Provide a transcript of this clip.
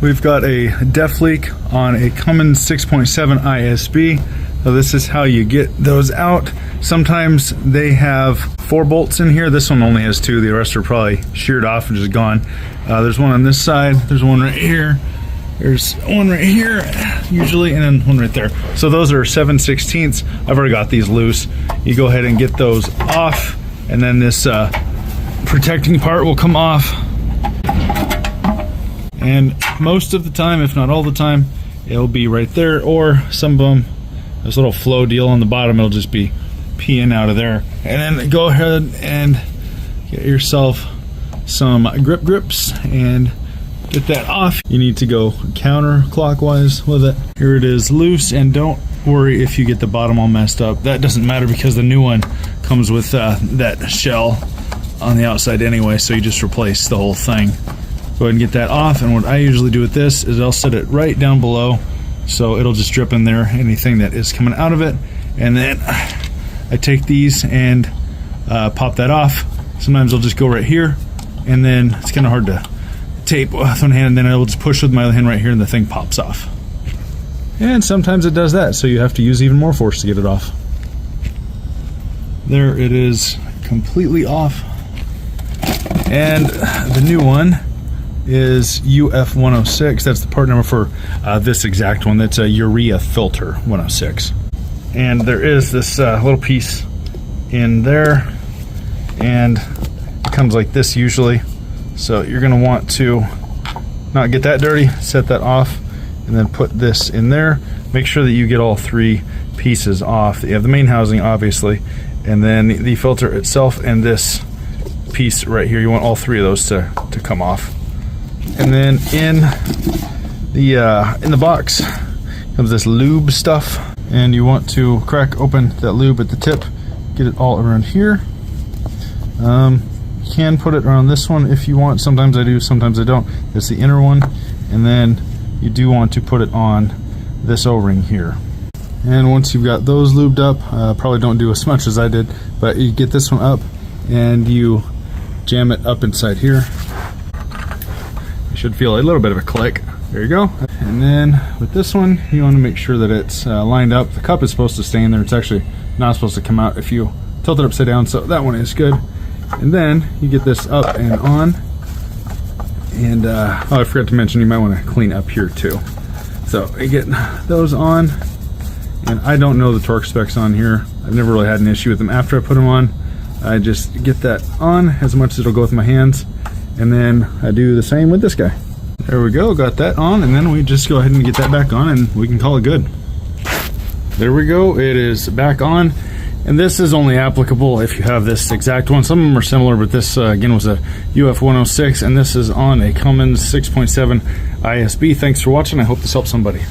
We've got a def leak on a Cummins 6.7 ISB. So this is how you get those out. Sometimes they have 4 bolts in here. This one only has 2. The rest are probably sheared off and just gone. There's one on this side. There's one right here. There's one right here, usually, and then one right there. So those are 7/16. I've already got these loose. You go ahead and get those off, and then this protecting part will come off. And most of the time, if not all the time, it'll be right there, or some of them, this little flow deal on the bottom, it'll just be peeing out of there. And then go ahead and get yourself some grips and get that off. You need to go counterclockwise with it. Here it is loose, and don't worry if you get the bottom all messed up. That doesn't matter because the new one comes with that shell on the outside anyway, so you just replace the whole thing. Go ahead and get that off, and what I usually do with this is I'll set it right down below so it'll just drip in there, anything that is coming out of it. And then I take these and pop that off. Sometimes I'll just go right here, and then it's kind of hard to tape with one hand, and then I will just push with my other hand right here and the thing pops off. And sometimes it does that, so you have to use even more force to get it off. There it is, completely off. And the new one is UF106. That's the part number for this exact one. That's a urea filter 106. And there is this little piece in there, and it comes like this usually. So you're going to want to not get that dirty, set that off, and then put this in there. Make sure that you get all 3 pieces off. You have the main housing, obviously, and then the filter itself, and this piece right here. You want all 3 of those to come off. And then in the box comes this lube stuff, and you want to crack open that lube at the tip, get it all around here. You can put it around this one if you want. Sometimes I do, sometimes I don't. That's the inner one. And then you do want to put it on this O-ring here. And once you've got those lubed up, probably don't do as much as I did, but you get this one up and you jam it up inside here. You should feel a little bit of a click. There you go. And then with this one, you want to make sure that it's lined up. The cup is supposed to stay in there. It's actually not supposed to come out if you tilt it upside down, so that one is good. And then you get this up and on. And oh, I forgot to mention, you might want to clean up here too. So you get those on, and I don't know the torque specs on here. I've never really had an issue with them. After I put them on, I just get that on as much as it'll go with my hands, and then I do the same with this guy. There we go, got that on, and then we just go ahead and get that back on, and we can call it good. There we go, it is back on. And this is only applicable if you have this exact one. Some of them are similar, but this again was a UF106, and this is on a Cummins 6.7 ISB. Thanks for watching. I hope this helps somebody.